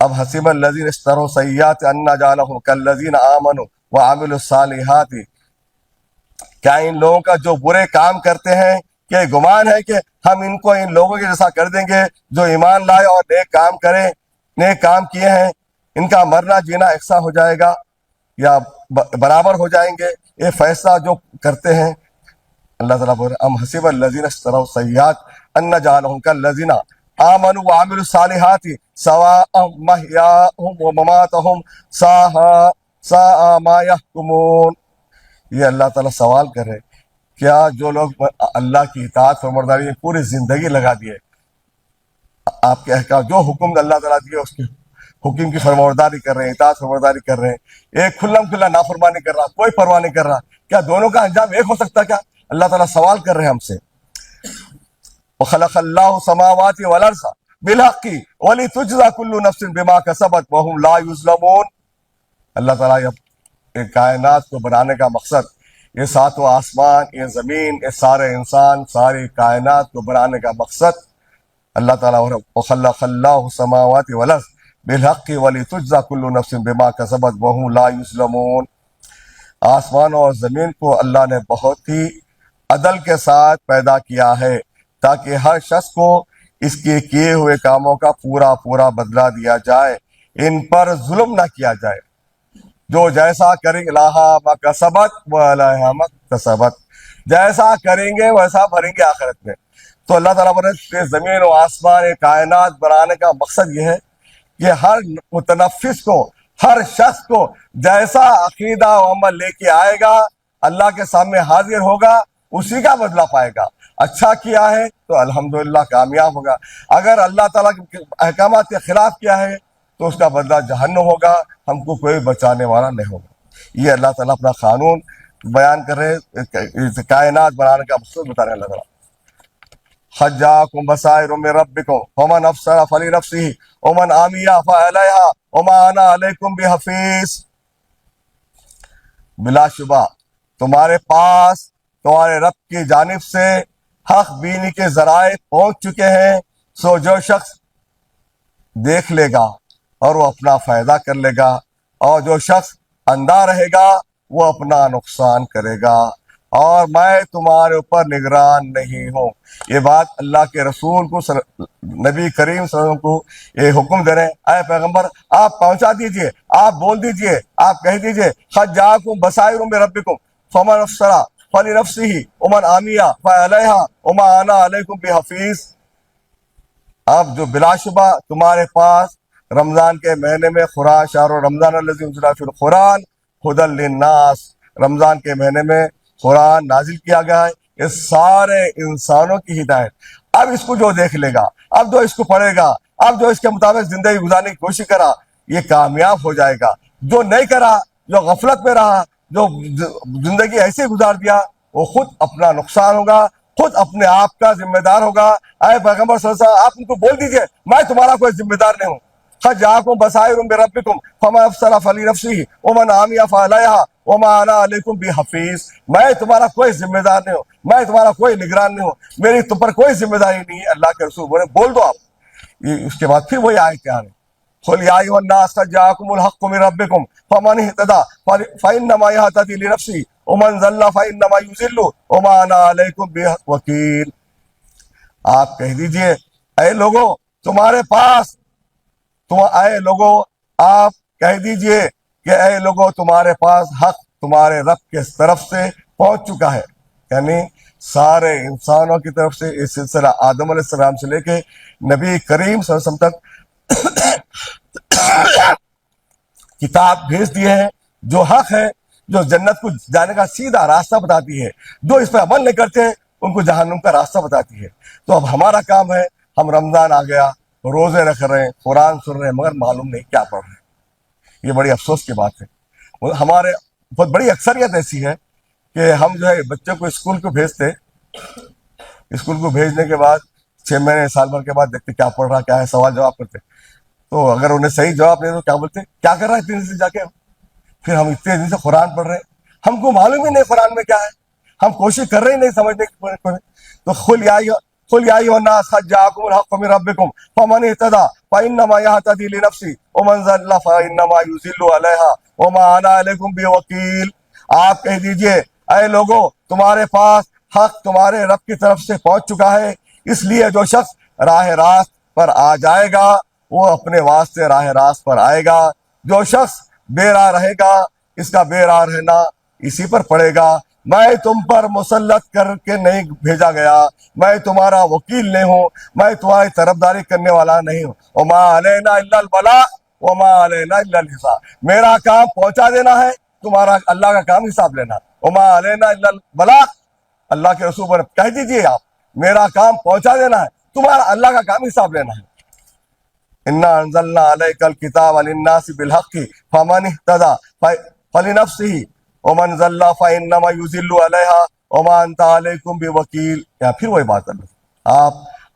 اب حسب الذین اشتروا السیئات ان نجعلهم کالذین آمنوا وعملوا الصالحات، کیا ان لوگوں کا جو برے کام کرتے ہیں کہ گمان ہے کہ ہم ان کو ان لوگوں کے جیسا کر دیں گے جو ایمان لائے اور نیک کام کریں، نیک کام کیے ہیں، ان کا مرنا جینا یکساں ہو جائے گا یا برابر ہو جائیں گے؟ یہ فیصلہ جو کرتے ہیں اللہ تعالیٰ بول رہے ام حسب الذین اشتروا السیئات ان نجعلهم کالذین آمنوا وعملوا الصالحات سواء محیاهم ومماتهم ساء ما يحکمون۔ یہ اللہ تعالیٰ سوال کر رہے کیا جو لوگ اللہ کی اطاعت فرمانبرداری میں پوری زندگی لگا دیے، آپ کے احکام جو حکم اللہ تعالیٰ دیے اس کے حکم کی فرمانبرداری کر رہے ہیں، اطاعت فرمانبرداری کر رہے ہیں، ایک کھلم کھلا نافرمانی کر رہا، کوئی پرواہ نہیں کر رہا، کیا دونوں کا انجام ایک ہو سکتا؟ کیا اللہ تعالیٰ سوال کر رہے ہیں ہم سے۔ وَخَلَقَ اللَّهُ السَّمَاوَاتِ وَالْأَرْضَ بِالْحَقِّ وَلِتُجْزَىٰ كُلُّ نَفْسٍ بِمَا كَسَبَتْ وَهُمْ لَا يُظْلَمُونَ۔ اللہ تعالیٰ یہ کائنات کو بنانے کا مقصد، یہ ساتوں آسمان، یہ زمین، یہ سارے انسان، ساری کائنات کو بنانے کا مقصد اللہ تعالیٰ وَخَلَقَ اللَّهُ السَّمَاوَاتِ وَالْأَرْضَ بِالْحَقِّ وَلِتُجْزَىٰ كُلُّ نَفْسٍ بِمَا كَسَبَتْ وَهُمْ لَا يُظْلَمُونَ۔ آسمان اور زمین کو اللہ نے بہت ہی عدل کے ساتھ پیدا کیا ہے تاکہ ہر شخص کو اس کے کیے ہوئے کاموں کا پورا پورا بدلہ دیا جائے، ان پر ظلم نہ کیا جائے۔ جو جیسا کریں گے لَهَا مَا كَسَبَتْ وَعَلَيْهَا مَا اكْتَسَبَتْ، جیسا کریں گے ویسا بھریں گے آخرت میں۔ تو اللہ تعالیٰ نے زمین و آسمان کائنات بنانے کا مقصد یہ ہے کہ ہر متنفس کو، ہر شخص کو جیسا عقیدہ و عمل لے کے آئے گا، اللہ کے سامنے حاضر ہوگا، اسی کا بدلہ پائے گا۔ اچھا کیا ہے تو الحمدللہ کامیاب ہوگا، اگر اللہ تعالیٰ کے احکامات کے خلاف کیا ہے تو اس کا بدلہ جہنم ہوگا، ہم کو کوئی بچانے والا نہیں ہوگا۔ یہ اللہ تعالیٰ اپنا قانون بیان کر رہے، کائنات بنانے کا مقصد بتا رہے اللہ تعالیٰ۔ قد جاءکم بصائر من ربکم فمن ابصر فلنفسہ ومن عمی فعلیہا وما انا علیکم بحفیظ۔ بلا شبہ تمہارے پاس تمہارے رب کی جانب سے حق بینی کے ذرائع پہنچ چکے ہیں، سو جو شخص دیکھ لے گا اور وہ اپنا فائدہ کر لے گا، اور جو شخص اندھا رہے گا وہ اپنا نقصان کرے گا، اور میں تمہارے اوپر نگران نہیں ہوں۔ یہ بات اللہ کے رسول کو نبی کریم صلی اللہ علیہ وسلم کو یہ حکم دے رہے ہیں، اے پیغمبر آپ پہنچا دیجئے، آپ بول دیجئے، آپ کہہ دیجئے قد جاءکم بصائر من ربکم فمن ابصر فلنفسہ ومن عمی فعلیہا وما انا علیکم بحفیظ۔ اب جو بلا شبہ تمہارے پاس رمضان کے مہینے میں قرآن، شہر رمضان الذی انزل فیہ القرآن ھدی للناس، رمضان کے مہینے میں قرآن نازل کیا گیا ہے، یہ سارے انسانوں کی ہدایت۔ اب اس کو جو دیکھ لے گا، اب جو اس کو پڑھے گا، اب جو اس کے مطابق زندگی گزارنے کی کوشش کرا، یہ کامیاب ہو جائے گا۔ جو نہیں کرا، جو غفلت میں رہا، جو زندگی ایسے گزار دیا، وہ خود اپنا نقصان ہوگا، خود اپنے آپ کا ذمہ دار ہوگا۔ اے پیغمبر صلی اللہ علیہ وسلم آپ ان کو بول دیجئے میں تمہارا کوئی ذمہ دار نہیں ہوں۔ قد جاءکم بصائر من ربکم فمن ابصر فلنفسہ ومن عمی فعلیہا وما انا علیکم بحفیظ۔ میں تمہارا کوئی ذمہ دار نہیں ہوں، میں تمہارا کوئی نگران نہیں ہوں، میری تم پر کوئی ذمہ داری نہیں ہے۔ اللہ کے رسول بولے بول دو آپ۔ اس کے بعد پھر وہی آیت کیا ہے، قل یا ایھا الناس قد جاءکم الحق من ربکم فمن اہتدی فانما یہتدی لنفسہ ومن ضل فانما یضل وما انا علیکم بوکیل۔ آپ کہہ دیجئے اے لوگوں تمہارے پاس، اے لوگوں آپ کہہ دیجئے کہ اے لوگوں تمہارے پاس حق تمہارے رب کے طرف سے پہنچ چکا ہے، یعنی سارے انسانوں کی طرف سے یہ سلسلہ آدم علیہ السلام سے لے کے نبی کریم صلی اللہ علیہ وسلم تک کتاب بھیج دیے ہیں، جو حق ہے، جو جنت کو جانے کا سیدھا راستہ بتاتی ہے، جو اس پہ عمل نہیں کرتے ان کو جہنم کا راستہ بتاتی ہے۔ تو اب ہمارا کام ہے، ہم رمضان آ گیا، روزے رکھ رہے ہیں، قرآن سن رہے ہیں، مگر معلوم نہیں کیا پڑھ رہے ہیں۔ یہ بڑی افسوس کی بات ہے۔ ہمارے بہت بڑی اکثریت ایسی ہے کہ ہم جو ہے بچوں کو اسکول کو بھیجتے، اسکول کو بھیجنے کے بعد 6 مہینے سال بھر کے بعد دیکھتے کیا پڑھ رہا کیا ہے، سوال جواب کرتے، تو اگر انہیں صحیح جواب نہیں تو کیا بولتے کیا کر رہا ہے اتنے دن سے جا کے، پھر ہم اتنے دن سے قرآن پڑھ رہے ہیں، ہم کو معلوم ہی نہیں قرآن میں کیا ہے، ہم کوشش کر رہے ہی نہیں سمجھنے کی۔ تو قل یا ایھا الناس قد جاءکم الحق من ربکم فمن اہتدی فإنما يهتدي لنفسه ومن ضل فإنما يضل عليها وما أنا عليكم بوکیل۔ آپ کہہ دیجئے اے لوگوں تمہارے پاس حق تمہارے رب کی طرف سے پہنچ چکا ہے، اس لیے جو شخص راہ راست پر آ جائے گا وہ اپنے واسطے راہ راست پر آئے گا، جو شخص بے راہ رہے گا اس کا بے راہ رہنا اسی پر پڑے گا۔ میں تم پر مسلط کر کے نہیں بھیجا گیا، میں تمہارا وکیل نہیں ہوں، میں تمہاری طرفداری کرنے والا نہیں ہوں۔ وما علینا الا البلاغ وما علینا الا الحساب، میرا کام پہنچا دینا ہے، تمہارا اللہ کا کام حساب لینا۔ وما علینا الا البلاغ، اللہ کے رسول پر کہہ دیجئے آپ میرا کام پہنچا دینا ہے، تمہارا اللہ کا کام حساب لینا ہے۔ انا انزلنا علیک الکتاب للناس بالحق فمن اهتدى فلنفسه ومن ضل فانما يضل عليها وما انت علیکم بوکیل۔ یا پھر وہی بات ہے،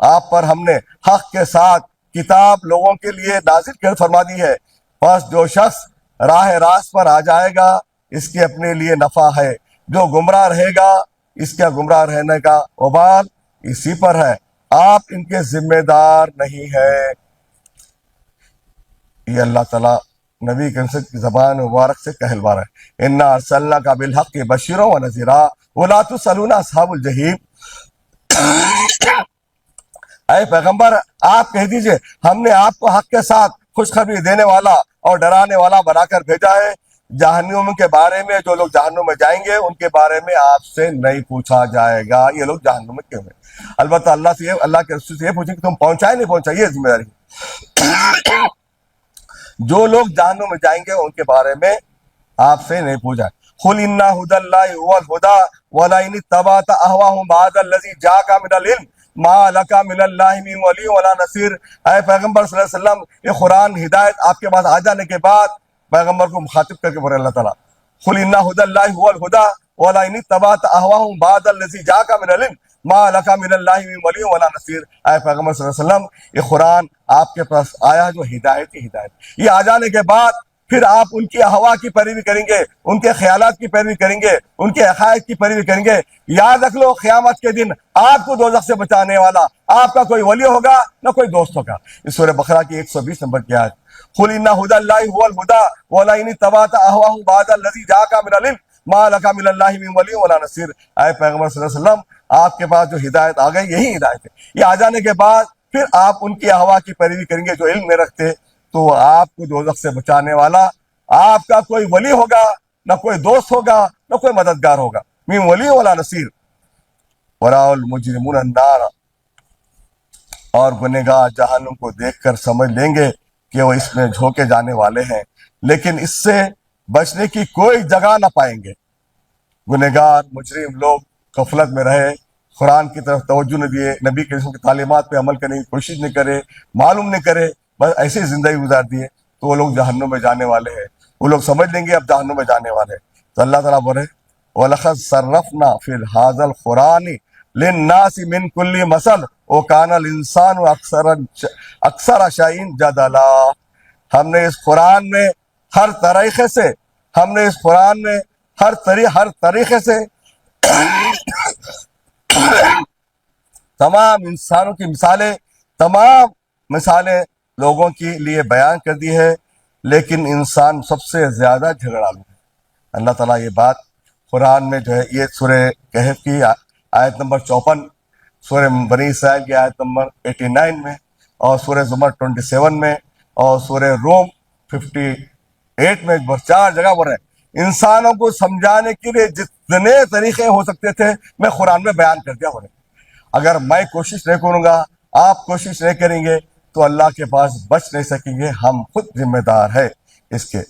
آپ پر ہم نے حق کے ساتھ کتاب لوگوں کے لیے نازل کر فرما دی ہے، بس جو شخص راہ راست پر آ جائے گا اس کے اپنے لیے نفع ہے، جو گمراہ رہے گا اس کا گمراہ رہنے کا وبال اسی پر ہے، آپ ان کے ذمہ دار نہیں ہیں۔ یہ اللہ تعالیٰ نبی کریم کی زبان مبارک سے کہلوا رہا ہے، انا ارسلناک بالحق بشیرا ونذیرا ولا تسألون اصحاب الجحیم۔ اے پیغمبر آپ کہہ دیجئے ہم نے آپ کو حق کے ساتھ خوشخبری دینے والا اور ڈرانے والا بنا کر بھیجا ہے، جہنم کے بارے میں جو لوگ جہنم میں جائیں گے ان کے بارے میں آپ سے نہیں پوچھا جائے گا یہ لوگ جہنم میں کیوں ہیں۔ البتہ اللہ کے رسول سے یہ پوچھیں کہ تم پہنچائے نہیں پہنچائے، یہ ذمہ داری۔ جو لوگ جہنم میں جائیں گے ان کے بارے میں آپ سے نہیں پوچھا۔ قل ان ھدی اللہ ھو الھدی ولئن اتبعت اہواءهم بعد الذی جاءک من العلم ما لک من اللہ من ولی ولا نصیر۔ اے پیغمبر صلی اللہ علیہ وسلم یہ قرآن ہدایت آپ کے پاس آ جانے کے بعد پیغمبر کو مخاطب کر کے بولے اللہ تعالیٰ، قل ان ھدی اللہ ھو الھدی ولئن اتبعت اہواءهم بعد الذی جاءک من العلم ما لک من اللہ من ولی ولا نصیر۔ اے پیغمبر صلی اللہ علیہ وسلم یہ قرآن آپ کے پاس آیا جو ہدایت ہی ہدایت، یہ آ جانے کے بعد پھر آپ ان کی ہوا کی پیروی کریں گے، ان کے خیالات کی پیروی کریں گے، ان کے عقائد کی پیروی کریں گے، یاد رکھ لو قیامت کے دن آپ کو دوزخ سے بچانے والا آپ کا کوئی ولی ہوگا نہ کوئی دوست ہوگا۔ اس سورہ بقرہ کی 120 نمبر کی آیت، قل ان ھدی اللہ ھو الھدی ولئن اتبعت اہواءهم بعد الذی جاءک من العلم ما لک من اللہ من ولی ولا نصیر۔ اے پیغمبر صلی اللہ علیہ وسلم آپ کے پاس جو ہدایت آ گئی یہی ہدایت ہے، یہ آ جانے کے بعد پھر آپ ان کی ہوا کی پیروی کریں گے جو علم میں رکھتے، تو آپ کو دوزخ سے بچانے والا آپ کا کوئی ولی ہوگا نہ کوئی دوست ہوگا نہ کوئی مددگار ہوگا۔ من ولی ولا نصیر۔ وراء المجرمون النار، اور گنہگار جہنم کو دیکھ کر سمجھ لیں گے کہ وہ اس میں جھونکے جانے والے ہیں، لیکن اس سے بچنے کی کوئی جگہ نہ پائیں گے۔ گنہگار مجرم لوگ غفلت میں رہے، قرآن کی طرف توجہ نہ دیے، نبی کے کی تعلیمات پہ عمل کرنے کی کوشش نہیں کرے، معلوم نہیں کرے، بس ایسے ہی زندگی گزار دیے، تو وہ لوگ جہنم میں جانے والے ہیں۔ وہ لوگ سمجھ لیں گے اب جہنم میں جانے والے ہیں، تو اللہ تعالیٰ بولے وَلَقَدْ صَرَّفْنَا فِي هَذَا الْقُرْآنِ لِلنَّاسِ مِنْ كُلِّ مَثَلٍ وَكَانَ الْإِنسَانُ أَكْثَرَ شَيْءٍ جَدَلًا۔ ہم نے اس قرآن میں ہر طریقے سے ہر طریقے سے تمام انسانوں کی تمام مثالیں لوگوں کے لیے بیان کر دی ہے، لیکن انسان سب سے زیادہ جھگڑالو ہے۔ اللہ تعالیٰ یہ بات قرآن میں جو ہے یہ سورہ کہف کی آیت نمبر 54، سورہ بنی اسرائیل کی آیت نمبر 89 میں، اور سورہ زمر 27 میں، اور سورہ روم 58 میں، 4 جگہ بول رہے ہیں انسانوں کو سمجھانے کے لیے جتنے طریقے ہو سکتے تھے میں قرآن میں بیان کر دیا ہوں۔ اگر میں کوشش نہیں کروں گا، آپ کوشش نہیں کریں گے تو اللہ کے پاس بچ نہیں سکیں گے، ہم خود ذمہ دار ہے اس کے۔